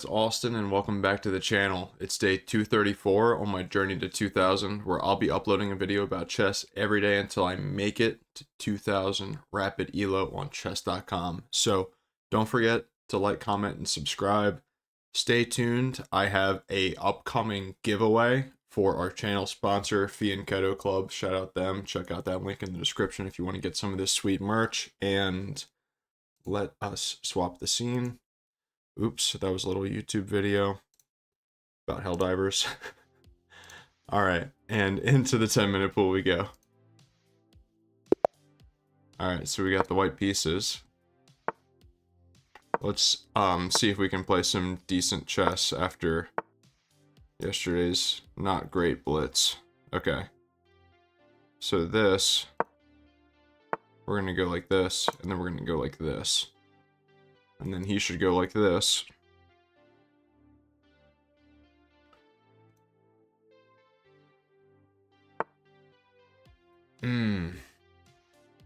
It's Austin and welcome back to the channel. It's day 234 on my journey to 2000 where I'll be uploading a video about chess every day until I make it to 2000 rapid ELO on chess.com. So don't forget to like, comment, and subscribe. Stay tuned. I have a upcoming giveaway for our channel sponsor, Fee and Keto Club. Shout out them. Check out that link in the description if you want to get some of this sweet merch. And let us swap the scene. Oops, that was a little YouTube video about Helldivers. Alright, and into the 10-minute pool we go. Alright, so we got the white pieces. Let's see if we can play some decent chess after yesterday's not great blitz. Okay. So this, we're gonna go like this, and then we're gonna go like this. And then he should go like this.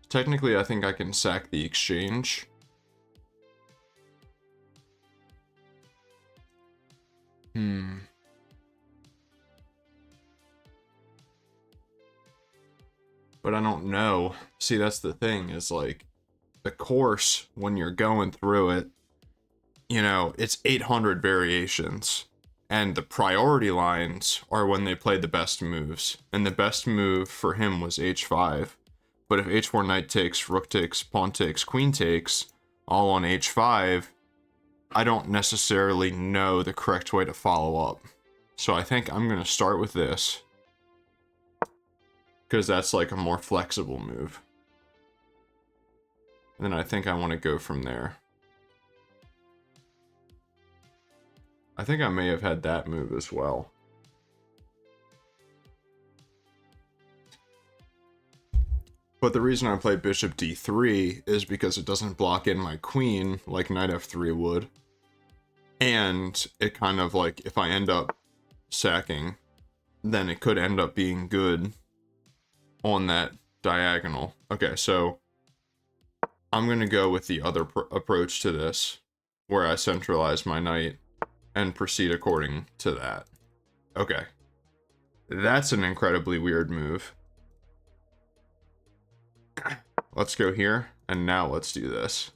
Technically, I think I can sack the exchange. But I don't know. See, that's the thing, is like, the course, when you're going through it, you know, it's 800 variations. And the priority lines are when they play the best moves. And the best move for him was h5. But if h4 knight takes, rook takes, pawn takes, queen takes, all on h5, I don't necessarily know the correct way to follow up. So I think I'm going to start with this, because that's like a more flexible move. And then I think I want to go from there. I think I may have had that move as well. But the reason I play bishop d3 is because it doesn't block in my queen like knight f3 would. And it kind of like, if I end up sacking, then it could end up being good on that diagonal. Okay, so I'm going to go with the other approach to this, where I centralize my knight and proceed according to that. Okay. That's an incredibly weird move. Let's go here, and now let's do this.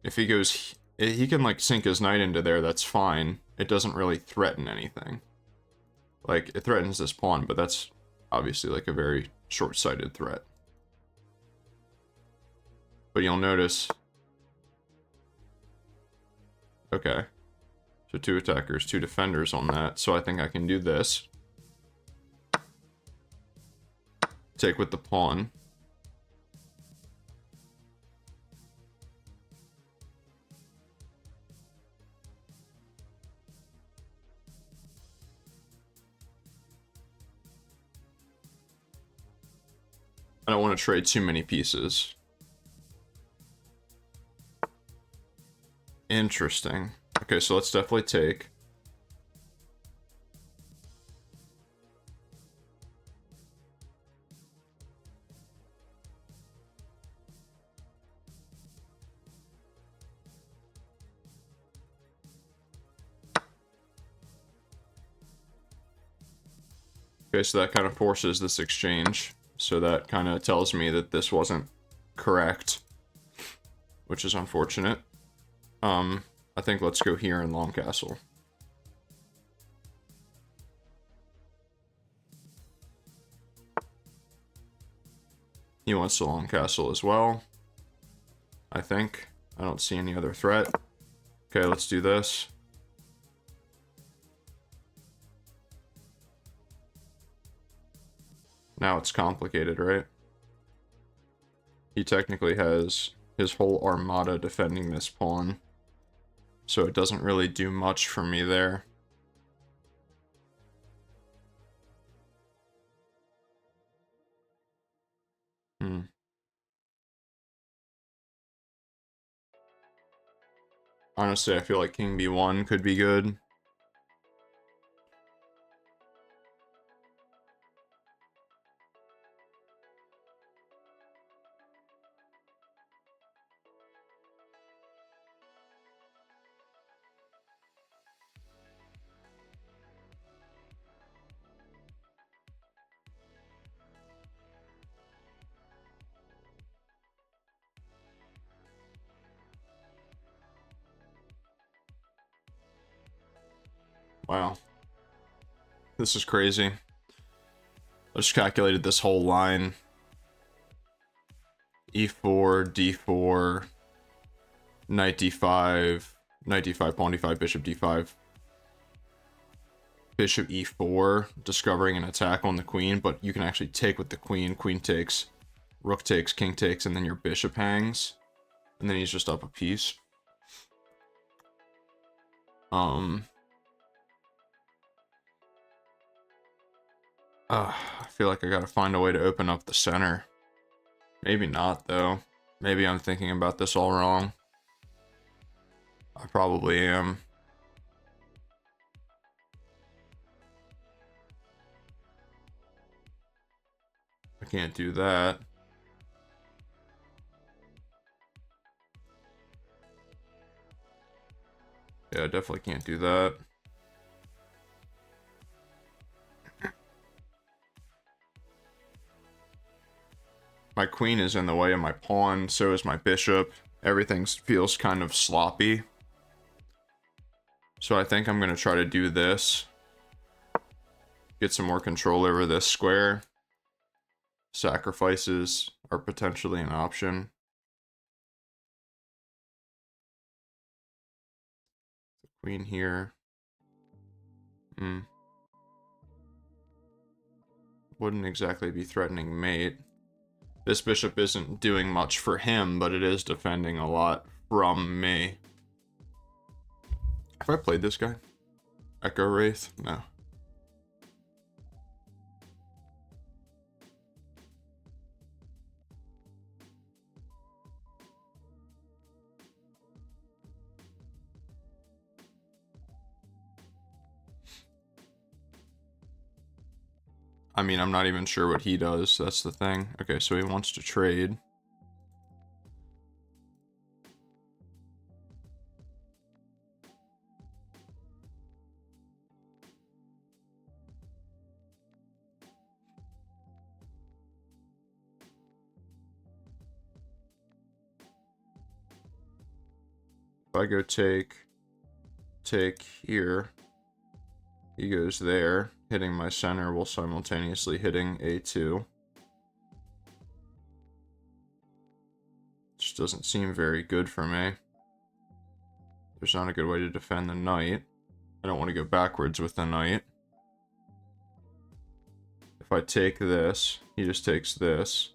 If he goes, he can like sink his knight into there, that's fine. It doesn't really threaten anything. Like, it threatens this pawn, but that's obviously like a very short-sighted threat. But you'll notice, okay, so 2 attackers, 2 defenders on that, so I think I can do this. Take with the pawn. I don't want to trade too many pieces. Interesting. Okay, so let's definitely take. Okay, so that kind of forces this exchange. So that kind of tells me that this wasn't correct, which is unfortunate. I think let's go here in long castle. He wants the long castle as well, I think. I don't see any other threat. Okay, let's do this. Now it's complicated, right? He technically has his whole armada defending this pawn, so it doesn't really do much for me there. Honestly, I feel like king b1 could be good. Wow. This is crazy. I just calculated this whole line. E4, D4, knight D5, knight D5, pawn D5, bishop D5. Bishop E4, discovering an attack on the queen, but you can actually take with the queen. Queen takes, rook takes, king takes, and then your bishop hangs. And then he's just up a piece. I feel like I gotta find a way to open up the center. Maybe not, though. Maybe I'm thinking about this all wrong. I probably am. I can't do that. Yeah, I definitely can't do that. My queen is in the way of my pawn, so is my bishop. Everything feels kind of sloppy. So I think I'm going to try to do this. Get some more control over this square. Sacrifices are potentially an option. The queen here. Wouldn't exactly be threatening mate. This bishop isn't doing much for him, but it is defending a lot from me. Have I played this guy? Echo Wraith? No. I mean, I'm not even sure what he does. That's the thing. Okay, so he wants to trade. If I go take here, he goes there, hitting my center while simultaneously hitting A2. Just doesn't seem very good for me. There's not a good way to defend the knight. I don't want to go backwards with the knight. If I take this, he just takes this.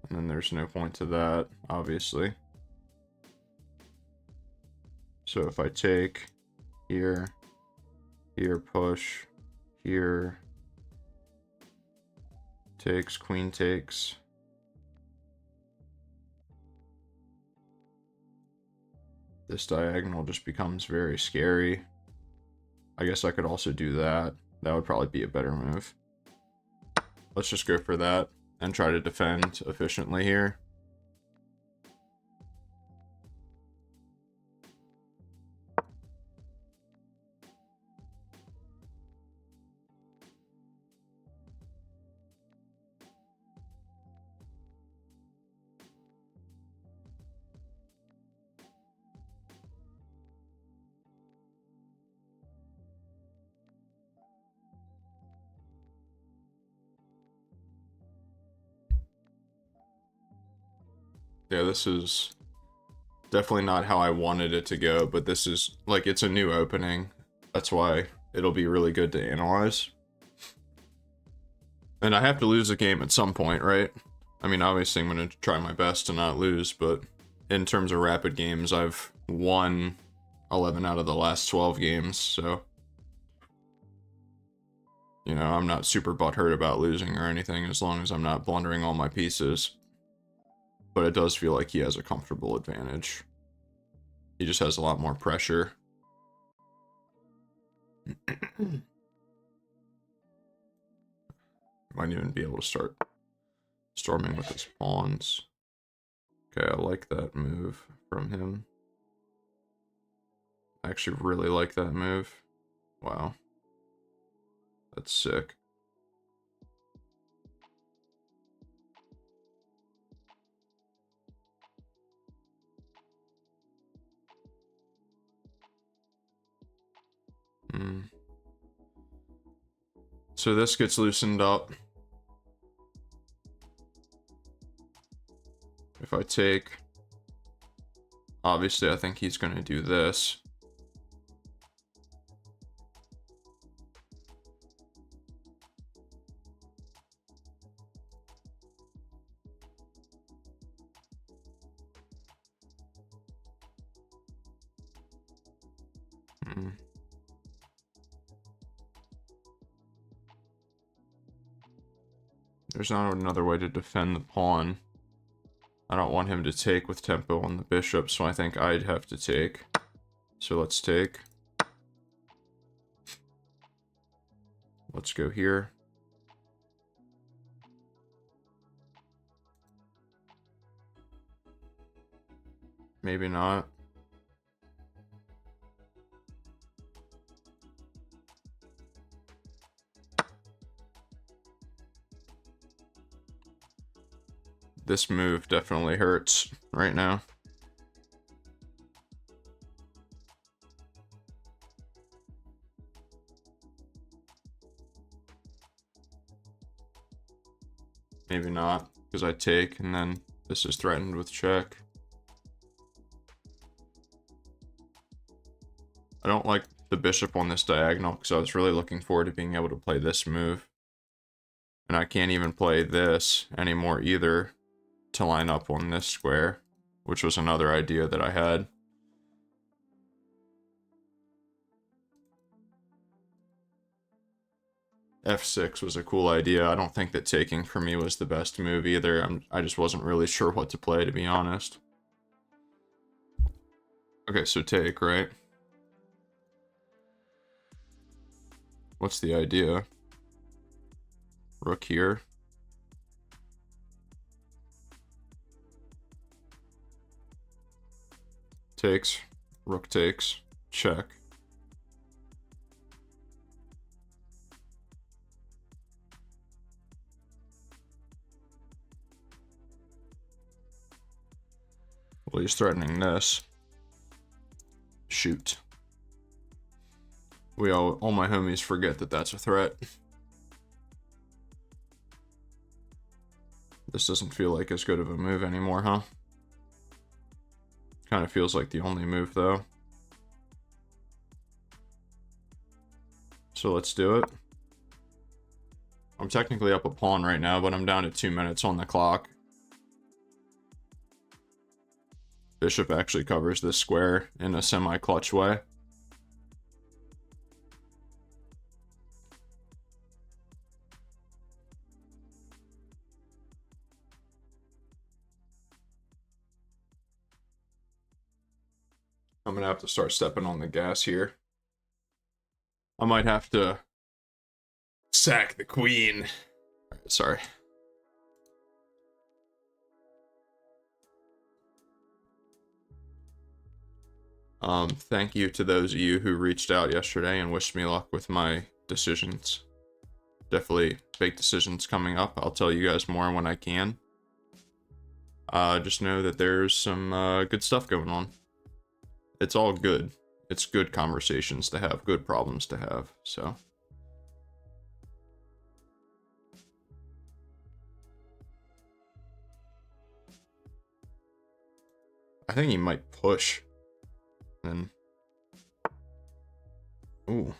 And then there's no point to that, obviously. So if I take here, here push, here takes, queen takes. This diagonal just becomes very scary. I guess I could also do that. That would probably be a better move. Let's just go for that and try to defend efficiently here. Yeah, this is definitely not how I wanted it to go, but this is, like, it's a new opening. That's why it'll be really good to analyze. And I have to lose a game at some point, right? I mean, obviously I'm going to try my best to not lose, but in terms of rapid games, I've won 11 out of the last 12 games, so, you know, I'm not super butthurt about losing or anything as long as I'm not blundering all my pieces. But it does feel like he has a comfortable advantage. He just has a lot more pressure. Might even be able to start storming with his pawns. Okay, I like that move from him. I actually really like that move. Wow. That's sick. So this gets loosened up. If I take, obviously I think he's going to do this. There's not another way to defend the pawn. I don't want him to take with tempo on the bishop, so I think I'd have to take. So let's take. Let's go here. Maybe not. This move definitely hurts right now. Maybe not, because I take, and then this is threatened with check. I don't like the bishop on this diagonal, because I was really looking forward to being able to play this move. And I can't even play this anymore either to line up on this square, which was another idea that I had. F6 was a cool idea. I don't think that taking for me was the best move either. I just wasn't really sure what to play, to be honest. Okay, so take, right? What's the idea? Rook here. Takes. Rook takes. Check. Well, he's threatening this. Shoot. All my homies forget that that's a threat. This doesn't feel like as good of a move anymore, huh? Kind of feels like the only move, though. So let's do it. I'm technically up a pawn right now, but I'm down to 2 minutes on the clock. Bishop actually covers this square in a semi-clutch way. I'm gonna have to start stepping on the gas here. I might have to sack the queen. Sorry. Thank you to those of you who reached out yesterday and wished me luck with my decisions. Definitely big decisions coming up. I'll tell you guys more when I can. Just know that there's some good stuff going on. It's all good. It's good conversations to have, good problems to have, so. I think he might push. Then. Ooh.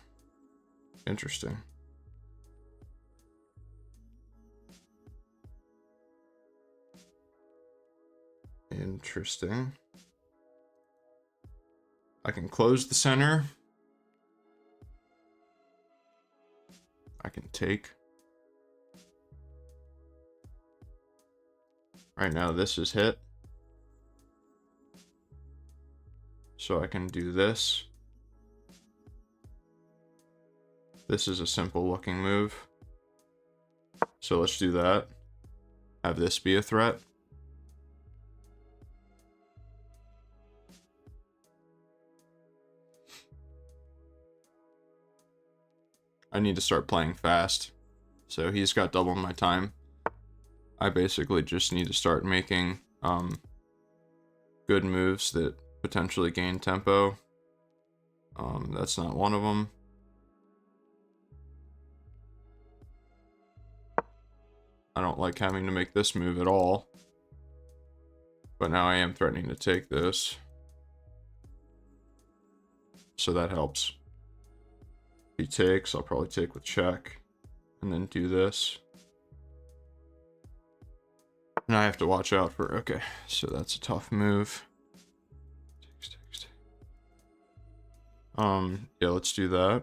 Interesting. Interesting. I can close the center. I can take. Right now this is hit. So I can do this. This is a simple looking move. So let's do that. Have this be a threat. I need to start playing fast. So he's got double my time. I basically just need to start making good moves that potentially gain tempo. That's not one of them. I don't like having to make this move at all. But now I am threatening to take this. So that helps. If he takes, I'll probably take with check. And then do this. And I have to watch out for... Okay, so that's a tough move. Takes. Yeah, let's do that.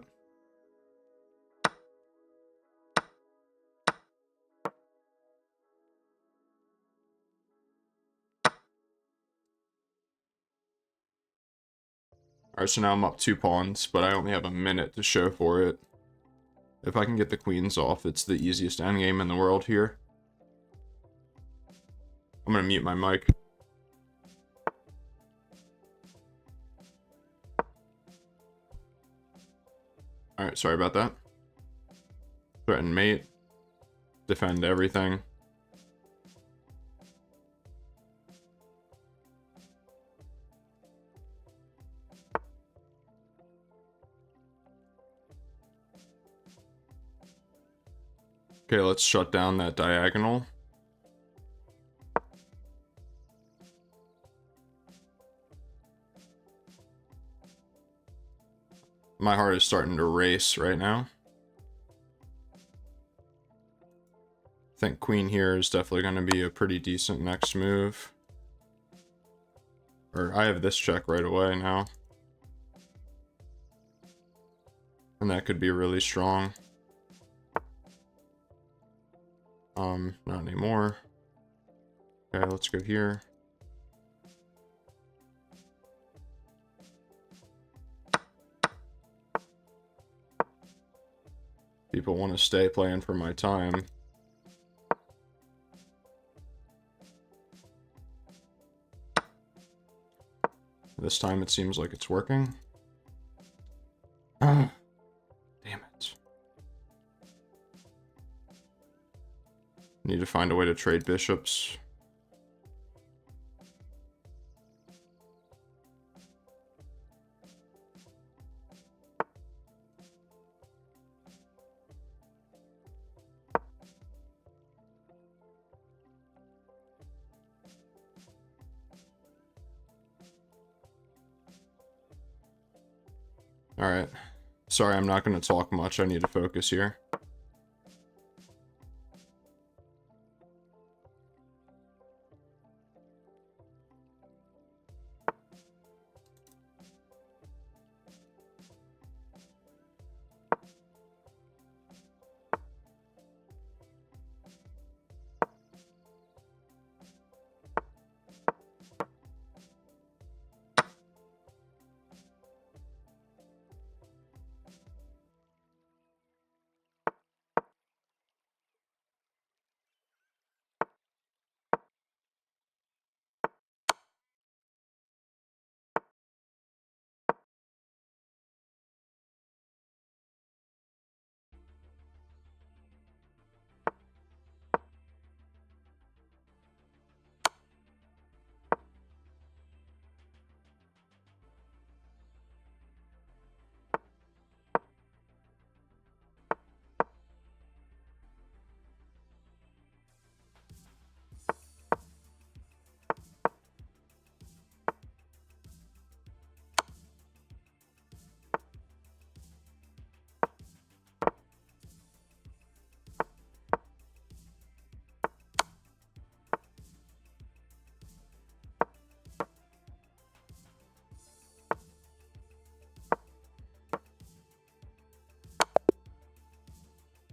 Alright, so now I'm up 2 pawns, but I only have a minute to show for it. If I can get the queens off, it's the easiest endgame in the world here. I'm gonna mute my mic. Alright, sorry about that. Threaten mate. Defend everything. Okay, let's shut down that diagonal. My heart is starting to race right now. I think queen here is definitely going to be a pretty decent next move. Or I have this check right away now. And that could be really strong. Not anymore. Okay, let's go here. People want to stay playing for my time. This time it seems like it's working. Damn it. Need to find a way to trade bishops. Alright. Sorry, I'm not going to talk much. I need to focus here.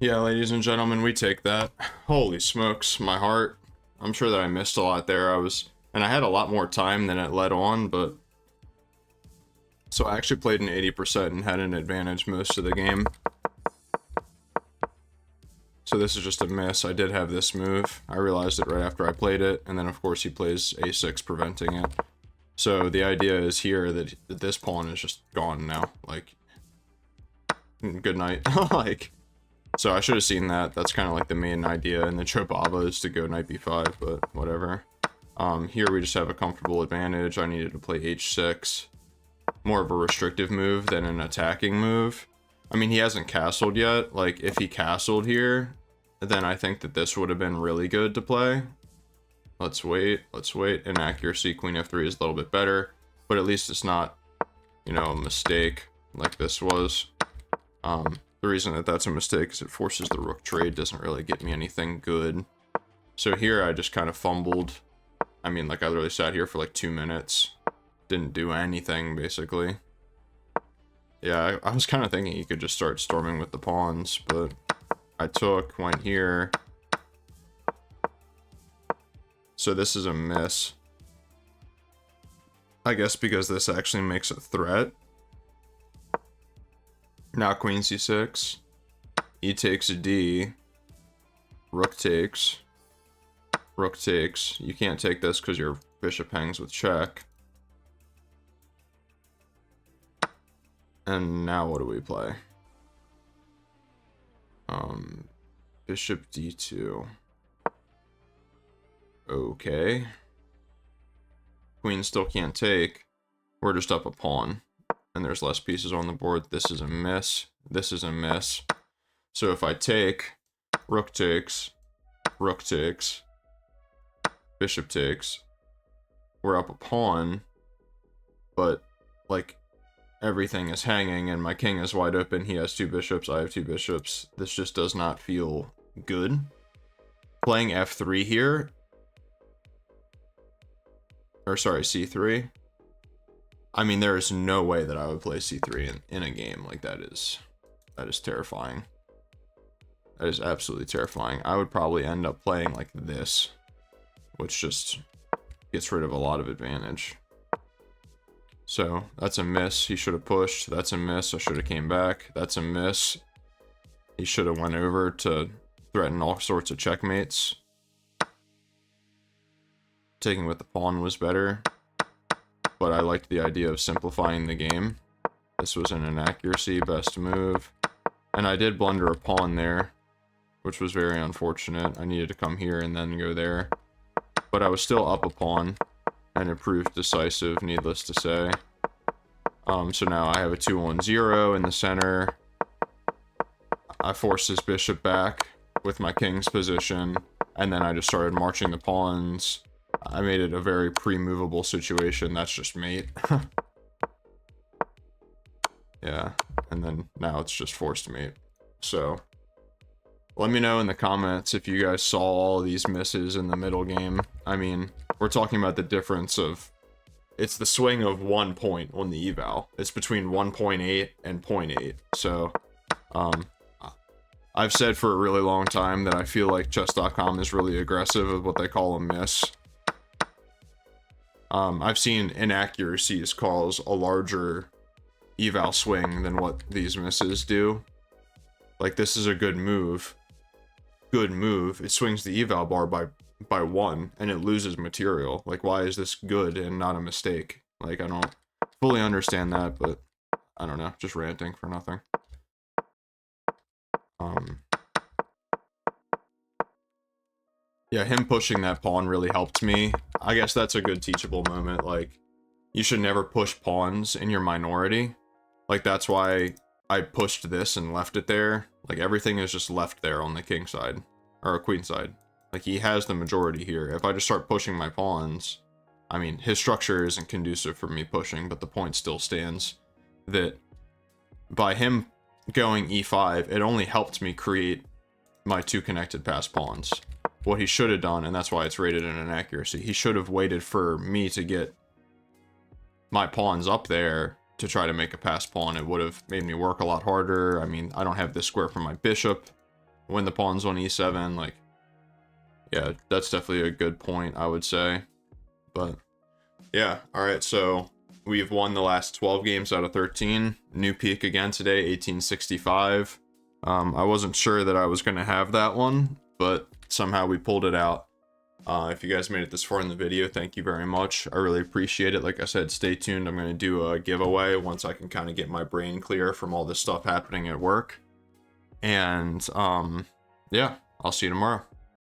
Yeah, ladies and gentlemen, we take that. Holy smokes, my heart. I'm sure that I missed a lot there. And I had a lot more time than it led on, but... So I actually played an 80% and had an advantage most of the game. So this is just a miss. I did have this move. I realized it right after I played it, and then of course he plays a6 preventing it. So the idea is here that this pawn is just gone now. Like, good night. Like... So I should have seen that. That's kind of like the main idea. And the Chobaba is to go knight b5, but whatever. Here we just have a comfortable advantage. I needed to play h6. More of a restrictive move than an attacking move. I mean, he hasn't castled yet. Like, if he castled here, then I think that this would have been really good to play. Let's wait. Inaccuracy, queen f3 is a little bit better, but at least it's not, you know, a mistake like this was. The reason that that's a mistake is it forces the rook trade, doesn't really get me anything good. So here I just kind of fumbled. I mean, like, I literally sat here for like 2 minutes. Didn't do anything, basically. Yeah, I was kind of thinking you could just start storming with the pawns, but I went here. So this is a miss. I guess because this actually makes a threat. Now queen c6. E takes a d. Rook takes. Rook takes. You can't take this because your bishop hangs with check. And now what do we play? Bishop d2. Okay. Queen still can't take. We're just up a pawn. And there's less pieces on the board. This is a miss. This is a miss. So if I take, rook takes, bishop takes, we're up a pawn, but like everything is hanging and my king is wide open. He has 2 bishops, I have 2 bishops. This just does not feel good. Playing f3 here, or sorry, c3. I mean, there is no way that I would play c3 in a game like that. Is terrifying. That is absolutely terrifying. I would probably end up playing like this, which just gets rid of a lot of advantage. So that's a miss. He should have pushed. That's a miss. I should have came back. That's a miss. He should have went over to threaten all sorts of checkmates. Taking with the pawn was better, but I liked the idea of simplifying the game. This was an inaccuracy, best move. And I did blunder a pawn there, which was very unfortunate. I needed to come here and then go there. But I was still up a pawn, and it proved decisive, needless to say. So now I have a 2-1-0 in the center. I forced his bishop back with my king's position, and then I just started marching the pawns. I made it a very pre-movable situation. That's just mate. Yeah, and then now it's just forced mate. So let me know in the comments if you guys saw all these misses in the middle game. I mean, we're talking about the difference of, it's the swing of 1 point on the eval. It's between 1.8 and 0.8. So I've said for a really long time that I feel like chess.com is really aggressive with what they call a miss. I've seen inaccuracies cause a larger eval swing than what these misses do. Like, this is a good move. Good move. It swings the eval bar by 1, and it loses material. Like, why is this good and not a mistake? Like, I don't fully understand that, but I don't know. Just ranting for nothing. Yeah, him pushing that pawn really helped me. I guess that's a good teachable moment. Like, you should never push pawns in your minority. Like, that's why I pushed this and left it there. Like, everything is just left there on the king side, or queen side. Like, he has the majority here. If I just start pushing my pawns, I mean, his structure isn't conducive for me pushing, but the point still stands that by him going e5, it only helped me create my 2 connected passed pawns. What he should have done, and that's why it's rated an inaccuracy, he should have waited for me to get my pawns up there to try to make a passed pawn. It would have made me work a lot harder. I mean, I don't have this square for my bishop when the pawn's on e7. Like, yeah, that's definitely a good point, I would say. But yeah, all right, so we've won the last 12 games out of 13. New peak again today, 1865. I wasn't sure that I was going to have that one, but somehow we pulled it out. If you guys made it this far in the video, thank you very much. I really appreciate it. Like I said, stay tuned. I'm going to do a giveaway once I can kind of get my brain clear from all this stuff happening at work. And yeah, I'll see you tomorrow.